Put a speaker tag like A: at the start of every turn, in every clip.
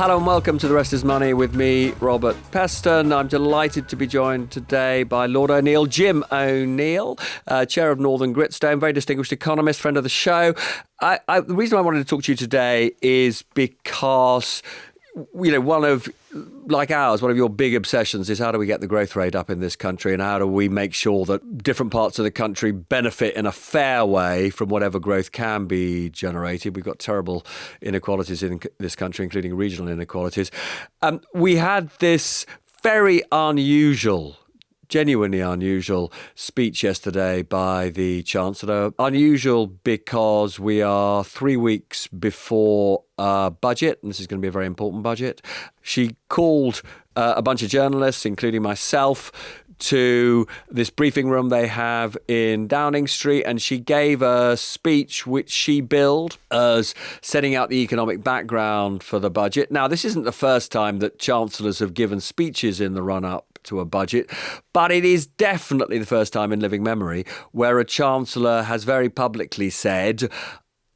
A: Hello and welcome to The Rest is Money with me, Robert Peston. I'm delighted to be joined today by Lord O'Neill, Jim O'Neill, Chair of Northern Gritstone, very distinguished economist, friend of the show. The reason I wanted to talk to you today is because, you know, one of your big obsessions is how do we get the growth rate up in this country and how do we make sure that different parts of the country benefit in a fair way from whatever growth can be generated. We've got terrible inequalities in this country, including regional inequalities. We had this very unusual, genuinely unusual speech yesterday by the Chancellor. Unusual because we are 3 weeks before budget, and this is going to be a very important budget. She called a bunch of journalists, including myself, to this briefing room they have in Downing Street, and she gave a speech which she billed as setting out the economic background for the budget. Now, this isn't the first time that chancellors have given speeches in the run-up to a budget, but it is definitely the first time in living memory where a chancellor has very publicly said,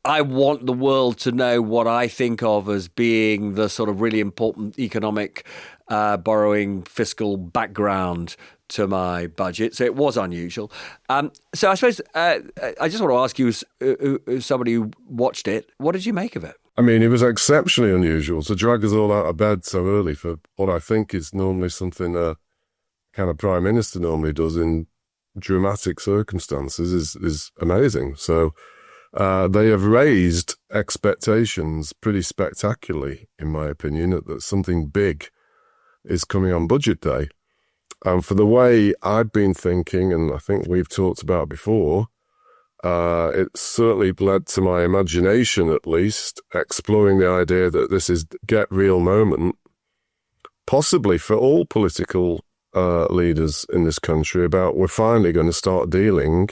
A: I want the world to know what I think of as being the sort of really important economic borrowing fiscal background to my budget. So it was unusual. So I suppose I just want to ask you, as somebody who watched it, what did you make of it?
B: I mean, it was exceptionally unusual to drag us all out of bed so early for what I think is normally something a kind of prime minister normally does in dramatic circumstances is amazing. So they have raised expectations pretty spectacularly, in my opinion, that something big is coming on budget day. And for the way I've been thinking, and I think we've talked about before, it certainly led to my imagination, at least, exploring the idea that this is get real moment, possibly for all political leaders in this country, about we're finally going to start dealing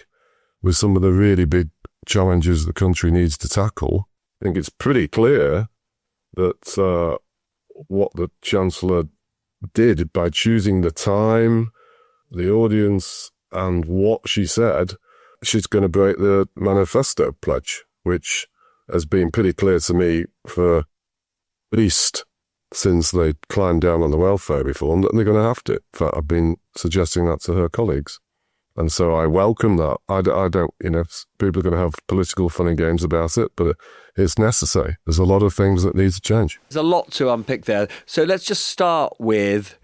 B: with some of the really big challenges the country needs to tackle. I think it's pretty clear that what the Chancellor did by choosing the time, the audience, and what she said, she's going to break the manifesto pledge, which has been pretty clear to me for at least since they climbed down on the welfare reform that they're going to have to. In fact, I've been suggesting that to her colleagues. And so I welcome that. I don't, people are going to have political fun and games about it, but it's necessary. There's a lot of things that need to change.
A: There's a lot to unpick there. So let's just start with,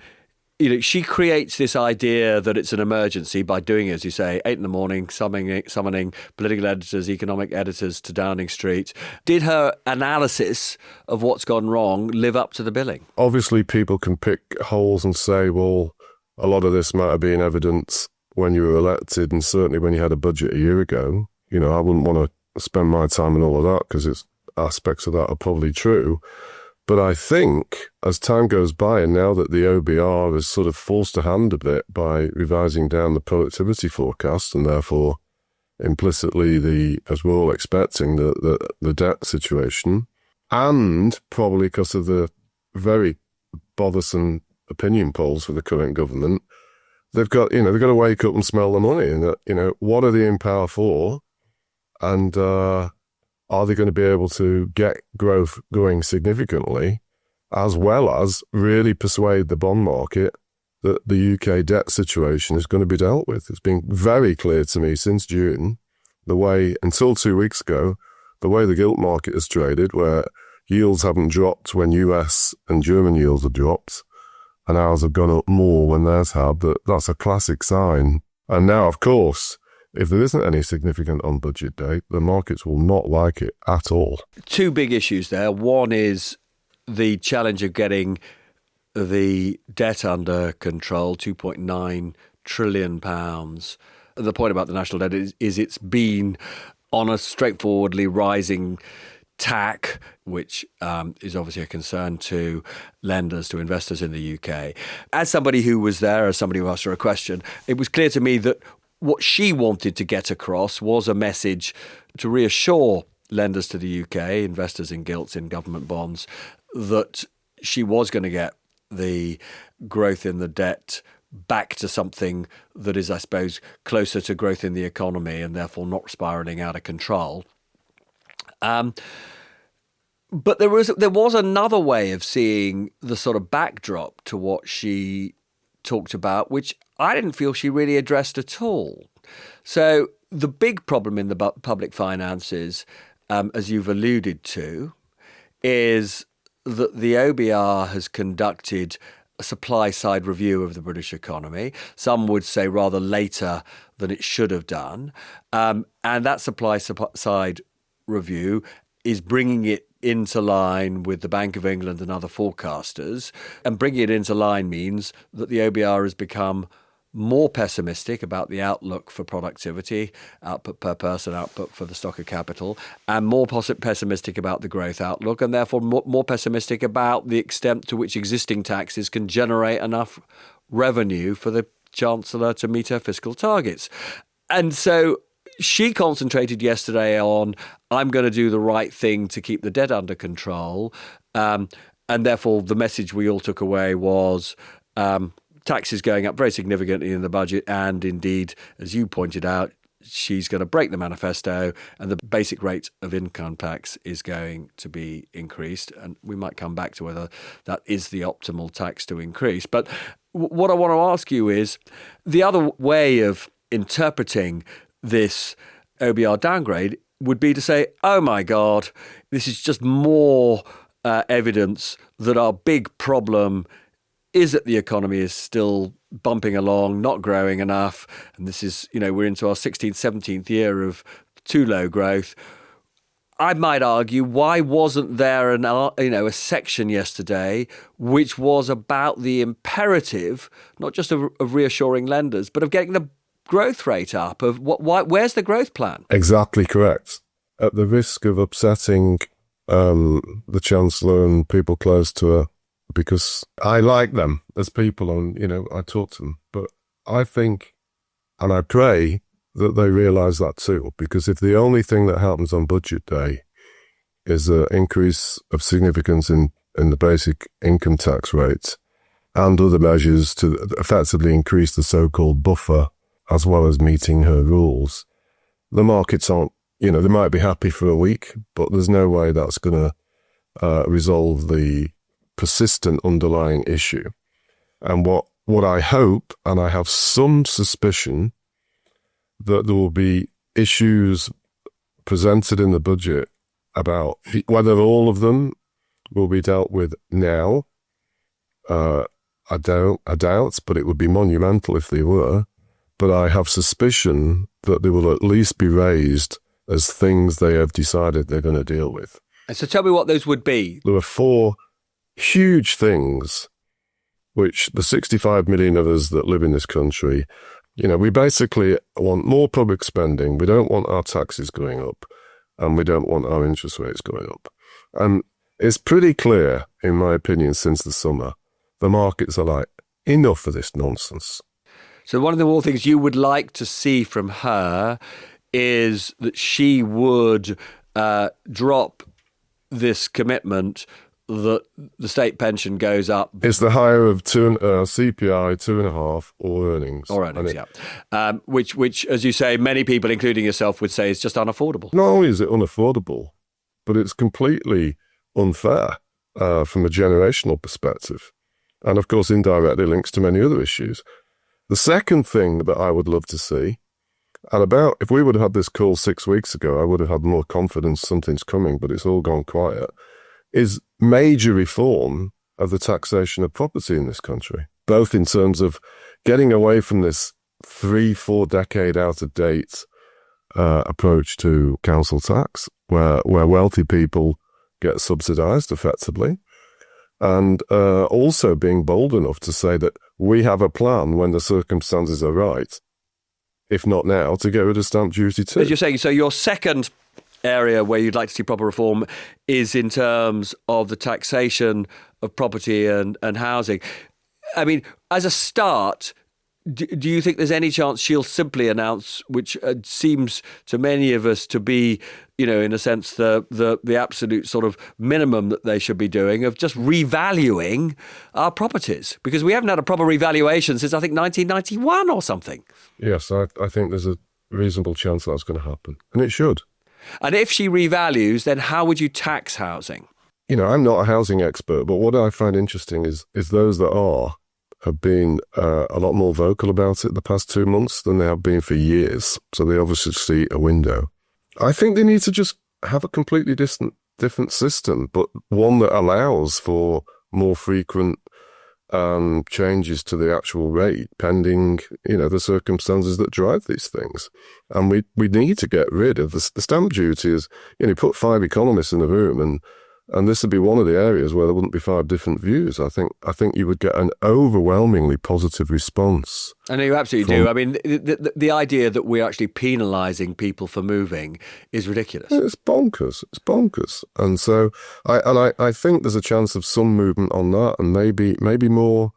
A: she creates this idea that it's an emergency by doing, as you say, 8 a.m, summoning political editors, economic editors to Downing Street. Did her analysis of what's gone wrong live up to the billing?
B: Obviously, people can pick holes and say, well, a lot of this might have been evidence when you were elected, and certainly when you had a budget a year ago. I wouldn't want to spend my time on all of that because aspects of that are probably true. But I think as time goes by, and now that the OBR has sort of forced a hand a bit by revising down the productivity forecast and therefore implicitly as we're all expecting, the debt situation, and probably because of the very bothersome opinion polls for the current government, they've got to wake up and smell the money. And what are they in power for? And are they going to be able to get growth going significantly, as well as really persuade the bond market that the UK debt situation is going to be dealt with? It's been very clear to me since June, until 2 weeks ago, the way the gilt market has traded, where yields haven't dropped when US and German yields have dropped, and ours have gone up more when theirs have, that's a classic sign. And now, of course, if there isn't any significant on budget day, the markets will not like it at all.
A: Two big issues there. One is the challenge of getting the debt under control, £2.9 trillion. The point about the national debt is it's been on a straightforwardly rising tack, which is obviously a concern to lenders, to investors in the UK. As somebody who was there, as somebody who asked her a question, it was clear to me that what she wanted to get across was a message to reassure lenders to the UK, investors in gilts, in government bonds, that she was going to get the growth in the debt back to something that is, I suppose, closer to growth in the economy and therefore not spiralling out of control. But there was another way of seeing the sort of backdrop to what she talked about, which I didn't feel she really addressed at all. So the big problem in the public finances, as you've alluded to, is that the OBR has conducted a supply-side review of the British economy. Some would say rather later than it should have done. And that supply-side review is bringing it into line with the Bank of England and other forecasters. And bringing it into line means that the OBR has become more pessimistic about the outlook for productivity, output per person, output for the stock of capital, and more pessimistic about the growth outlook, and therefore more pessimistic about the extent to which existing taxes can generate enough revenue for the Chancellor to meet her fiscal targets. And so she concentrated yesterday on, I'm going to do the right thing to keep the debt under control. And therefore, the message we all took away was taxes going up very significantly in the budget. And indeed, as you pointed out, she's going to break the manifesto and the basic rate of income tax is going to be increased. And we might come back to whether that is the optimal tax to increase. But what I want to ask you is the other way of interpreting this OBR downgrade would be to say, oh my God, this is just more evidence that our big problem is that the economy is still bumping along, not growing enough. And this is, we're into our 16th, 17th year of too low growth. I might argue, why wasn't there a section yesterday which was about the imperative, not just of reassuring lenders, but of getting the growth rate up? Of where's the growth plan?
B: Exactly correct. At the risk of upsetting the Chancellor and people close to her, because I like them as people and, I talk to them. But I think, and I pray that they realise that too, because if the only thing that happens on budget day is an increase of significance in the basic income tax rate and other measures to effectively increase the so-called buffer as well as meeting her rules, the markets aren't, they might be happy for a week, but there's no way that's going to resolve the persistent underlying issue. And what I hope, and I have some suspicion, that there will be issues presented in the budget about whether all of them will be dealt with now. I doubt, but it would be monumental if they were. But I have suspicion that they will at least be raised as things they have decided they're going to deal with.
A: And so tell me what those would be.
B: There are 4 huge things which the 65 million of us that live in this country, we basically want more public spending. We don't want our taxes going up, and we don't want our interest rates going up. And it's pretty clear, in my opinion, since the summer, the markets are like, enough of this nonsense.
A: So one of the more things you would like to see from her is that she would drop this commitment that the state pension goes up.
B: It's the higher of CPI 2.5 or earnings.
A: Or earnings, yeah. Which, as you say, many people, including yourself, would say is just unaffordable.
B: Not only is it unaffordable, but it's completely unfair from a generational perspective. And of course, indirectly links to many other issues. The second thing that I would love to see, and if we would have had this call 6 weeks ago, I would have had more confidence something's coming, but it's all gone quiet, is major reform of the taxation of property in this country, both in terms of getting away from this 3-4 decade out of date approach to council tax, where wealthy people get subsidized effectively, and also being bold enough to say that we have a plan when the circumstances are right, if not now, to get rid of stamp duty too.
A: As you're saying, so your second area where you'd like to see proper reform is in terms of the taxation of property and housing. I mean, as a start, do you think there's any chance she'll simply announce, which seems to many of us to be, in a sense, the absolute sort of minimum that they should be doing, of just revaluing our properties? Because we haven't had a proper revaluation since, I think, 1991 or something.
B: Yes, I think there's a reasonable chance that's going to happen. And it should.
A: And if she revalues, then how would you tax housing?
B: I'm not a housing expert, but what I find interesting is those that have been a lot more vocal about it the past 2 months than they have been for years. So they obviously see a window. I think they need to just have a completely different system, but one that allows for more frequent changes to the actual rate, pending, the circumstances that drive these things. And we need to get rid of the stamp duty. Is, put 5 economists in the room, and this would be one of the areas where there wouldn't be 5 different views. I think you would get an overwhelmingly positive response.
A: I know you absolutely do. I mean, the idea that we're actually penalising people for moving is ridiculous.
B: It's bonkers. It's bonkers. And so I think there's a chance of some movement on that, and maybe more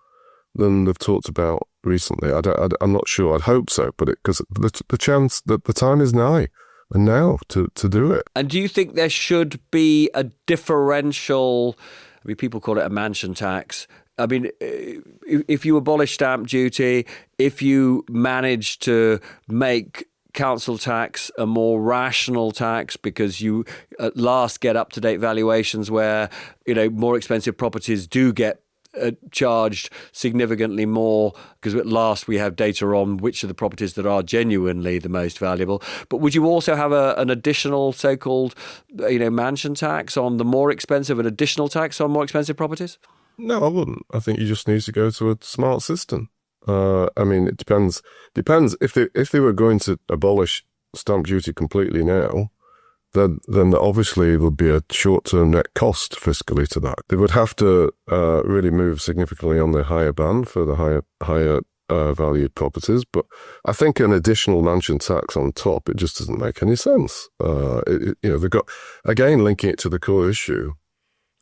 B: than they've talked about recently. I'm not sure. I'd hope so, but because the chance that the time is now. And now to do it.
A: And do you think there should be a differential, people call it a mansion tax. I mean, if you abolish stamp duty, if you manage to make council tax a more rational tax because you at last get up-to-date valuations where, more expensive properties do get charged significantly more, because at last we have data on which of the properties that are genuinely the most valuable. But would you also have an additional so-called, mansion tax on the more expensive, an additional tax on more expensive properties?
B: No, I wouldn't. I think you just need to go to a smart system. It depends. If they were going to abolish stamp duty completely now, then obviously there'll be a short-term net cost fiscally to that. They would have to really move significantly on the higher band for the higher valued properties. But I think an additional mansion tax on top, it just doesn't make any sense. They've got, again, linking it to the core issue,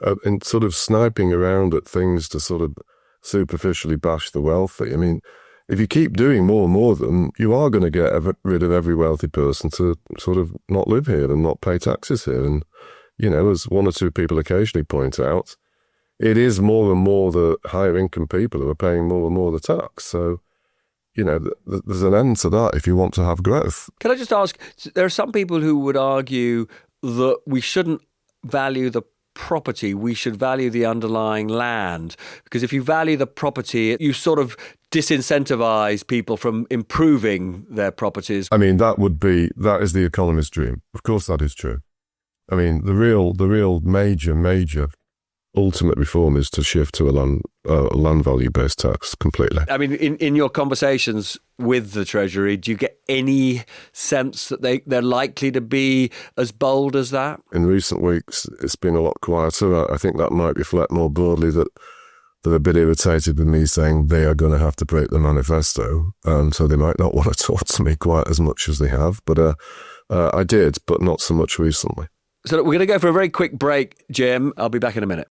B: and sort of sniping around at things to sort of superficially bash the wealthy. I mean, if you keep doing more and more of them, you are going to get rid of every wealthy person to sort of not live here and not pay taxes here. And, as one or two people occasionally point out, it is more and more the higher income people who are paying more and more of the tax. So, there's an end to that if you want to have growth.
A: Can I just ask, there are some people who would argue that we shouldn't value the property, we should value the underlying land, because if you value the property, you sort of disincentivize people from improving their properties.
B: I mean, that is the economist's dream. Of course that is true. I mean, the real major ultimate reform is to shift to a land value-based tax completely.
A: I mean, in your conversations with the Treasury, do you get any sense that they're likely to be as bold as that?
B: In recent weeks, it's been a lot quieter. I think that might reflect more broadly that they're a bit irritated with me saying they are going to have to break the manifesto, so they might not want to talk to me quite as much as they have. But I did, but not so much recently.
A: So we're going to go for a very quick break, Jim. I'll be back in a minute.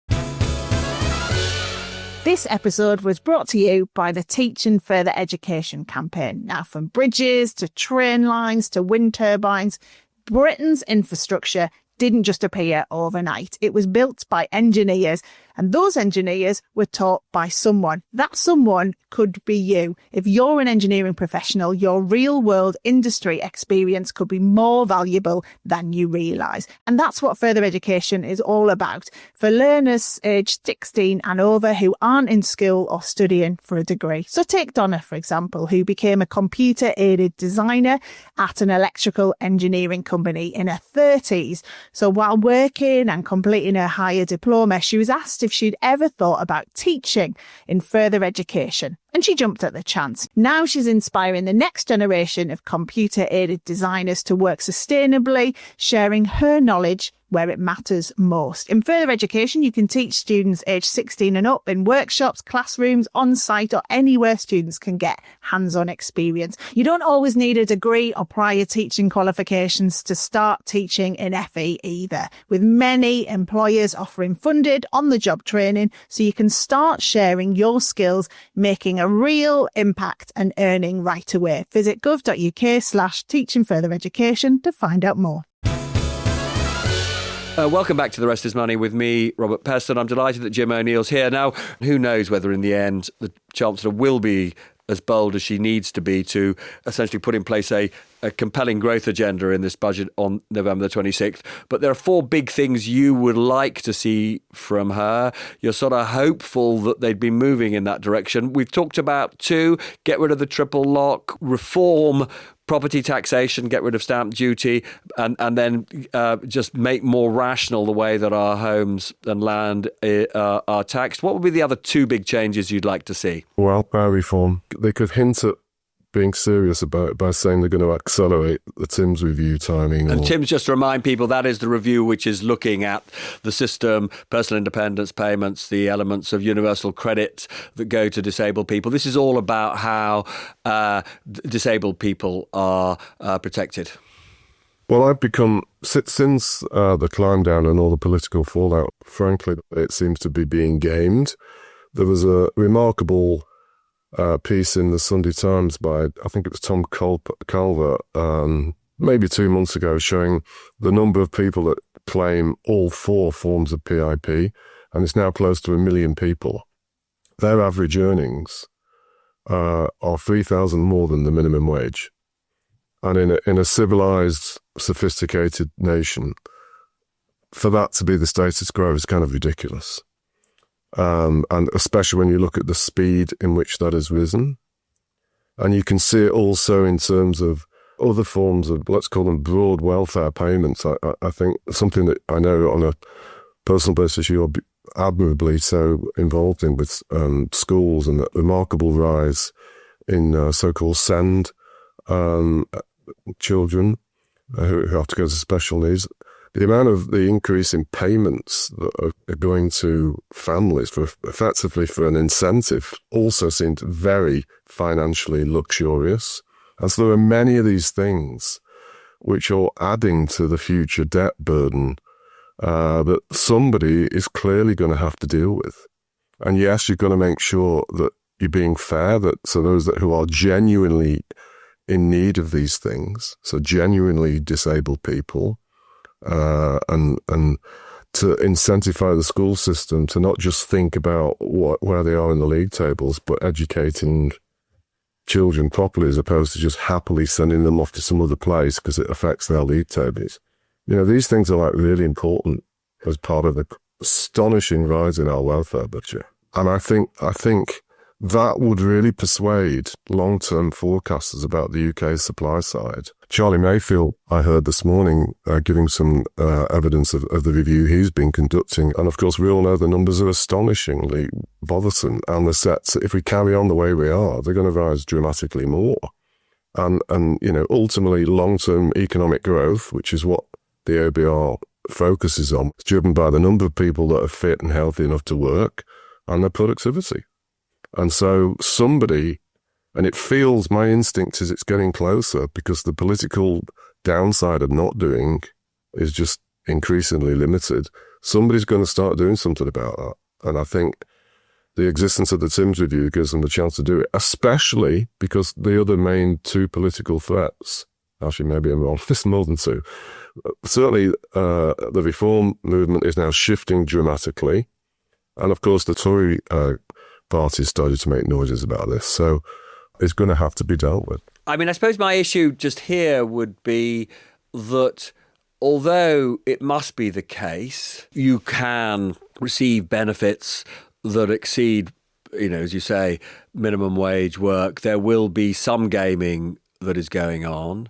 C: This episode was brought to you by the Teaching Further Education campaign. Now, from bridges to train lines to wind turbines, Britain's infrastructure didn't just appear overnight. It was built by engineers, and those engineers were taught by someone. That someone could be you. If you're an engineering professional, your real-world industry experience could be more valuable than you realise. And that's what further education is all about. For learners aged 16 and over who aren't in school or studying for a degree. So take Donna, for example, who became a computer-aided designer at an electrical engineering company in her 30s. So while working and completing her higher diploma, she was asked if she'd ever thought about teaching in further education. And she jumped at the chance. Now she's inspiring the next generation of computer-aided designers to work sustainably, sharing her knowledge where it matters most. In further education, you can teach students aged 16 and up in workshops, classrooms, on-site, or anywhere students can get hands-on experience. You don't always need a degree or prior teaching qualifications to start teaching in FE either, with many employers offering funded on-the-job training so you can start sharing your skills, making a real impact and earning right away. Visit gov.uk/teaching further education to find out more.
A: Welcome back to The Rest is Money with me, Robert Peston. I'm delighted that Jim O'Neill's here. Now, who knows whether in the end the Chancellor will be as bold as she needs to be to essentially put in place a compelling growth agenda in this budget on November the 26th. But there are four big things you would like to see from her. You're sort of hopeful that they'd be moving in that direction. We've talked about two, get rid of the triple lock, reform property taxation, get rid of stamp duty, and then just make more rational the way that our homes and land are taxed. What would be the other two big changes you'd like to see?
B: Welfare reform. They could hint at being serious about it by saying they're going to accelerate the Timms review timing.
A: And Timms, just to remind people, that is the review which is looking at the system, personal independence payments, the elements of universal credit that go to disabled people. This is all about how disabled people are protected.
B: Well, I've become, since the climb down and all the political fallout, frankly, it seems to be being gamed. There was a remarkable piece in the Sunday Times by, I think it was Tom Culver, maybe 2 months ago, showing the number of people that claim all four forms of PIP, and it's now close to 1 million people. Their average earnings are 3,000 more than the minimum wage. And in a civilized, sophisticated nation, for that to be the status quo is kind of ridiculous. And especially when you look at the speed in which that has risen. And you can see it also in terms of other forms of, let's call them broad welfare payments. I think something that I know on a personal basis you're admirably so involved in with schools, and a remarkable rise in so-called SEND children who have to go to special needs. The amount of the increase in payments that are going to families effectively for an incentive also seemed very financially luxurious. And so there are many of these things which are adding to the future debt burden that somebody is clearly going to have to deal with. And yes, you're going to make sure that you're being fair, so those who are genuinely in need of these things, so genuinely disabled people, and to incentivize the school system to not just think about where they are in the league tables, but educating children properly as opposed to just happily sending them off to some other place because it affects their league tables. You know, these things are like really important as part of the astonishing rise in our welfare budget. And I think that would really persuade long-term forecasters about the UK's supply side. Charlie Mayfield, I heard this morning, giving some evidence of the review he's been conducting. And of course, we all know the numbers are astonishingly bothersome. And the sets, if we carry on the way we are, they're going to rise dramatically more. And you know, ultimately, long-term economic growth, which is what the OBR focuses on, is driven by the number of people that are fit and healthy enough to work and their productivity. And so somebody, and it feels, my instinct is it's getting closer because the political downside of not doing is just increasingly limited. Somebody's going to start doing something about that. And I think the existence of the Timms review gives them the chance to do it, especially because the other main two political threats, actually maybe I'm wrong, there's more than two. Certainly the reform movement is now shifting dramatically. And of course the Tory party started to make noises about this, so it's going to have to be dealt with.
A: I mean, I suppose my issue just here would be that although it must be the case, you can receive benefits that exceed, you know, as you say, minimum wage work. There will be some gaming that is going on.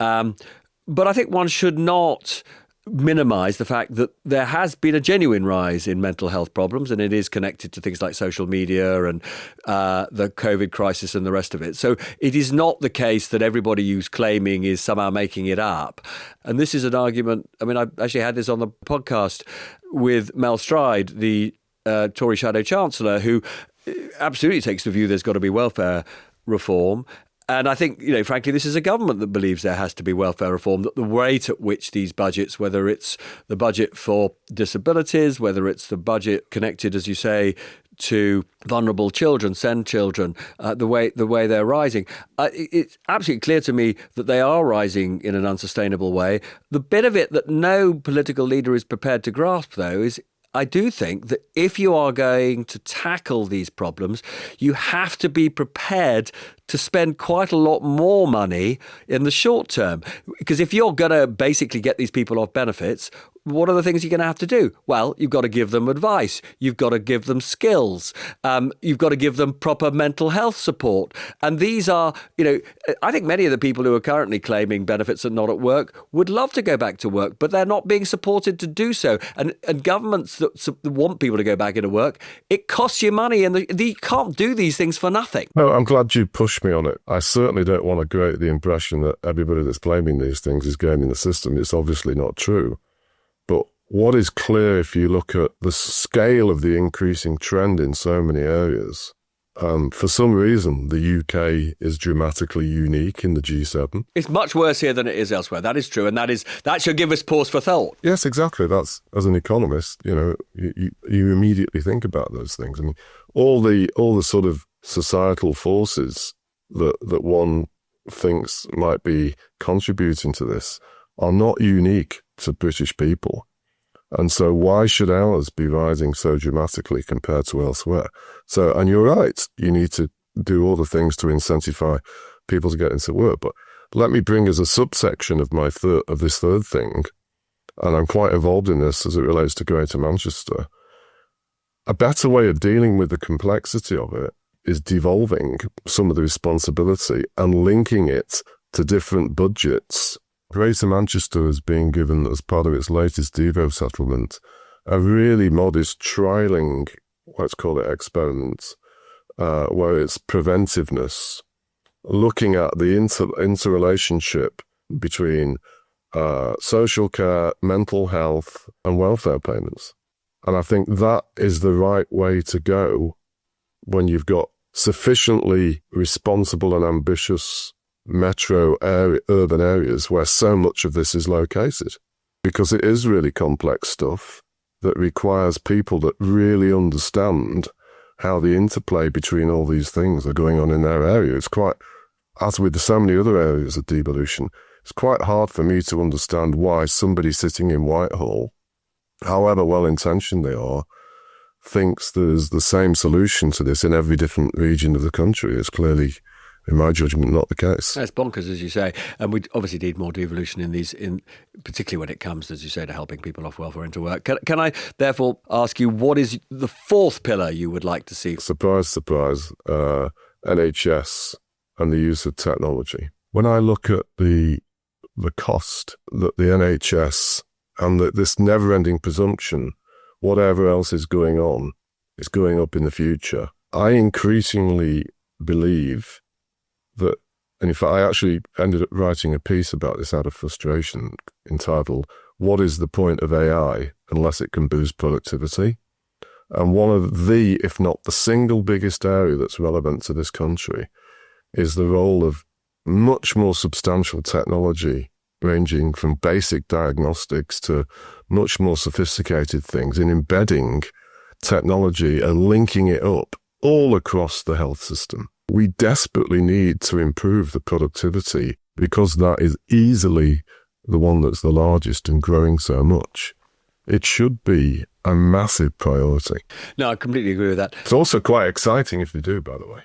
A: But I think one should not minimise the fact that there has been a genuine rise in mental health problems, and it is connected to things like social media and the COVID crisis and the rest of it. So it is not the case that everybody who's claiming is somehow making it up. And this is an argument, I mean, I actually had this on the podcast with Mel Stride, the Tory shadow Chancellor, who absolutely takes the view there's got to be welfare reform. And I think, you know, frankly, this is a government that believes there has to be welfare reform, that the rate at which these budgets, whether it's the budget for disabilities, whether it's the budget connected, as you say, to vulnerable children, SEND children, the way they're rising, it's absolutely clear to me that they are rising in an unsustainable way. The bit of it that no political leader is prepared to grasp, though, is I do think that if you are going to tackle these problems, you have to be prepared to spend quite a lot more money in the short term. Because if you're going to basically get these people off benefits, what are the things you're going to have to do? Well, you've got to give them advice. You've got to give them skills. You've got to give them proper mental health support. And these are, I think many of the people who are currently claiming benefits and not at work would love to go back to work, but they're not being supported to do so. And governments that want people to go back into work, it costs you money, and you can't do these things for nothing.
B: No, I'm glad you pushed me on it. I certainly don't want to create the impression that everybody that's claiming these things is gaming the system. It's obviously not true. But what is clear, if you look at the scale of the increasing trend in so many areas, for some reason, the UK is dramatically unique in the G7.
A: It's much worse here than it is elsewhere. That is true. And that should give us pause for thought.
B: Yes, exactly. That's, as an economist, you immediately think about those things. I mean, all the sort of societal forces that one thinks might be contributing to this are not unique to British people. And so why should ours be rising so dramatically compared to elsewhere? So, and you're right, you need to do all the things to incentivize people to get into work. But let me bring as a subsection of this third thing, and I'm quite involved in this as it relates to Greater Manchester, a better way of dealing with the complexity of it is devolving some of the responsibility and linking it to different budgets. Greater Manchester is being given, as part of its latest Devo settlement, a really modest trialling, let's call it experiment, where it's preventiveness, looking at the interrelationship between social care, mental health, and welfare payments. And I think that is the right way to go when you've got sufficiently responsible and ambitious urban areas where so much of this is located, because it is really complex stuff that requires people that really understand how the interplay between all these things are going on in their area. It's quite, as with so many other areas of devolution, it's quite hard for me to understand why somebody sitting in Whitehall, however well-intentioned they are, thinks there's the same solution to this in every different region of the country. It's clearly, in my judgment, not the case.
A: It's bonkers, as you say. And we obviously need more devolution particularly when it comes, as you say, to helping people off welfare into work. Can I therefore ask you, what is the fourth pillar you would like to see?
B: Surprise, surprise, NHS and the use of technology. When I look at the cost that the NHS and this never-ending presumption, whatever else is going on, is going up in the future, I increasingly believe that, and in fact, I actually ended up writing a piece about this out of frustration entitled, "What is the point of AI unless it can boost productivity?" And one of the, if not the single biggest area that's relevant to this country is the role of much more substantial technology, ranging from basic diagnostics to much more sophisticated things, in embedding technology and linking it up all across the health system. We desperately need to improve the productivity because that is easily the one that's the largest and growing so much. It should be a massive priority.
A: No, I completely agree with that.
B: It's also quite exciting if they do, by the way.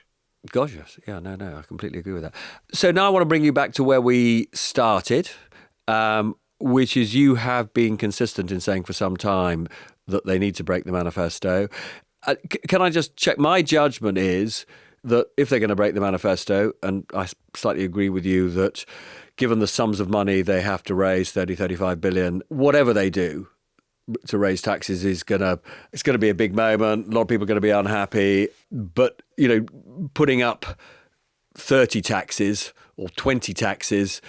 A: Gosh, yes. Yeah, no, I completely agree with that. So now I want to bring you back to where we started, which is you have been consistent in saying for some time that they need to break the manifesto. Can I just check? My judgment is that if they're going to break the manifesto, and I slightly agree with you that given the sums of money they have to raise, 35 billion, whatever they do to raise taxes it's going to be a big moment. A lot of people are going to be unhappy. But, putting up 30 taxes or 20 taxes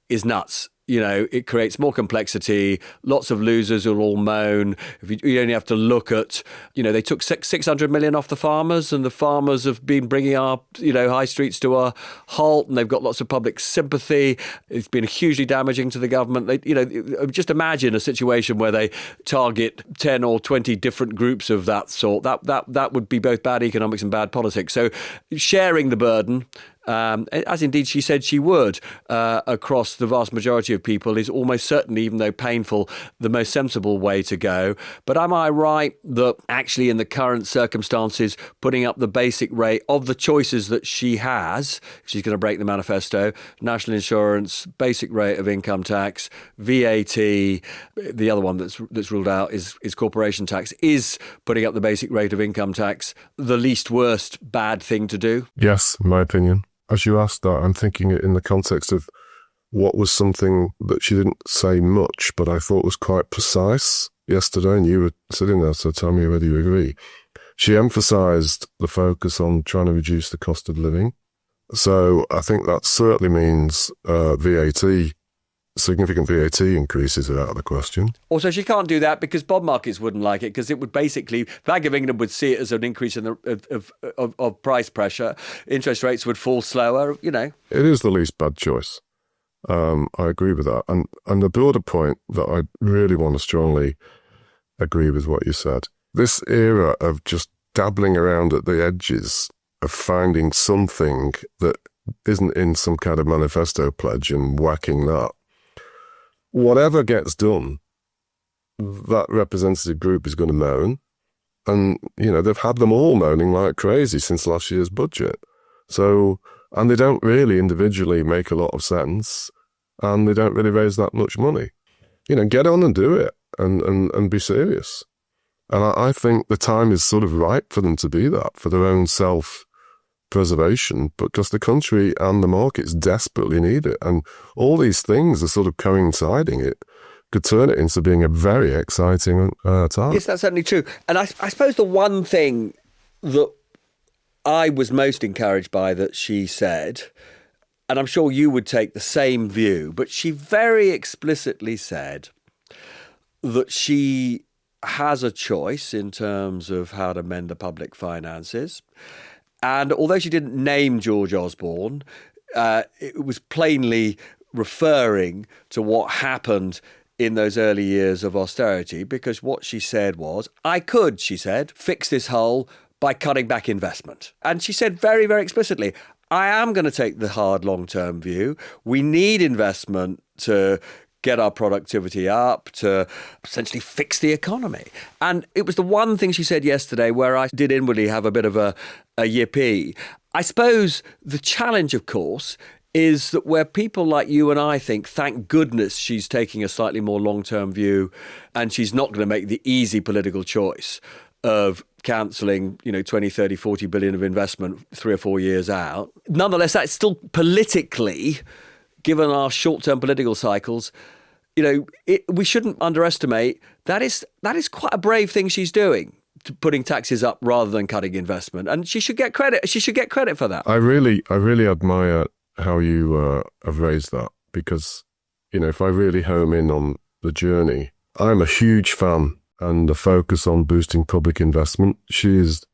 A: is nuts. It creates more complexity. Lots of losers will all moan. If you only have to look at, they took 600 million off the farmers, and the farmers have been bringing our, high streets to a halt, and they've got lots of public sympathy. It's been hugely damaging to the government. Just imagine a situation where they target 10 or 20 different groups of that sort. That would be both bad economics and bad politics. So sharing the burden as indeed she said she would, across the vast majority of people, is almost certainly, even though painful, the most sensible way to go. But am I right that actually in the current circumstances, putting up the basic rate of the choices that she has, if she's going to break the manifesto, national insurance, basic rate of income tax, VAT, the other one that's ruled out is corporation tax, is putting up the basic rate of income tax the least worst bad thing to do?
B: Yes, in my opinion. As you asked that, I'm thinking it in the context of what was something that she didn't say much, but I thought was quite precise yesterday, and you were sitting there, so tell me whether you agree. She emphasised the focus on trying to reduce the cost of living. So I think that certainly means VAT. Significant VAT increases are out of the question.
A: Also, she can't do that because bond markets wouldn't like it, because it would basically, Bank of England would see it as an increase in of price pressure. Interest rates would fall slower, It
B: is the least bad choice. I agree with that. And the broader point that I really want to strongly agree with what you said. This era of just dabbling around at the edges of finding something that isn't in some kind of manifesto pledge and whacking that. Whatever gets done, that representative group is going to moan. And, they've had them all moaning like crazy since last year's budget. So, and they don't really individually make a lot of sense, and they don't really raise that much money. Get on and do it and be serious. And I think the time is sort of ripe for them to be that, for their own self-preservation, because the country and the markets desperately need it. And all these things are sort of coinciding. It could turn it into being a very exciting time.
A: Yes, that's certainly true. And I suppose the one thing that I was most encouraged by that she said, and I'm sure you would take the same view, but she very explicitly said that she has a choice in terms of how to mend the public finances. And although she didn't name George Osborne, it was plainly referring to what happened in those early years of austerity, because what she said was, she said, fix this hole by cutting back investment. And she said very, very explicitly, I am going to take the hard long-term view. We need investment to get our productivity up, to essentially fix the economy. And it was the one thing she said yesterday where I did inwardly have a bit of a yippee. I suppose the challenge, of course, is that where people like you and I think, thank goodness she's taking a slightly more long-term view and she's not going to make the easy political choice of cancelling, 20, 30, 40 billion of investment 3 or 4 years out. Nonetheless, that's still politically, given our short-term political cycles, we shouldn't underestimate that is quite a brave thing she's doing, putting taxes up rather than cutting investment, and she should get credit. She should get credit for that.
B: I really admire how you have raised that, because if I really home in on the journey, I'm a huge fan and the focus on boosting public investment. She is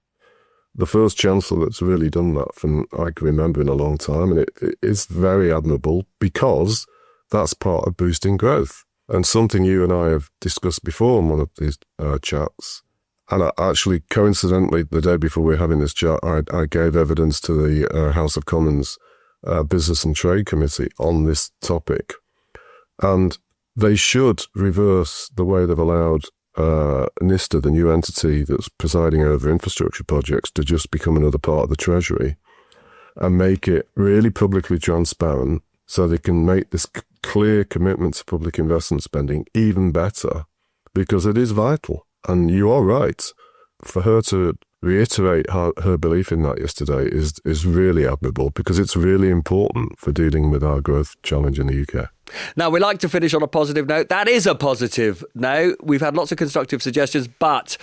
B: the first Chancellor that's really done that from I can remember in a long time, and it is very admirable, because that's part of boosting growth, and something you and I have discussed before in one of these chats. And actually, coincidentally, the day before we were having this chat, I gave evidence to the House of Commons Business and Trade Committee on this topic, and they should reverse the way they've allowed NISTA, the new entity that's presiding over infrastructure projects, to just become another part of the treasury, and make it really publicly transparent so they can make this clear commitment to public investment spending even better, because it is vital. And you are right. For her to reiterate her belief in that yesterday is really admirable, because it's really important for dealing with our growth challenge in the UK.
A: Now, we like to finish on a positive note. That is a positive note. We've had lots of constructive suggestions, but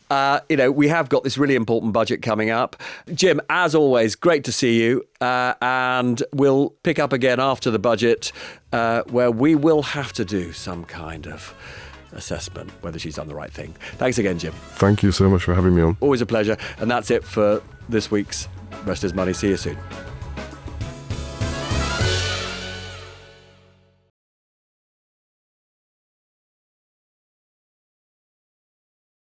A: we have got this really important budget coming up. Jim, as always, great to see you. And we'll pick up again after the budget, where we will have to do some kind of assessment whether she's done the right thing. Thanks again, Jim.
B: Thank you so much for having me on.
A: Always a pleasure. And that's it for this week's Rest is Money. See you soon.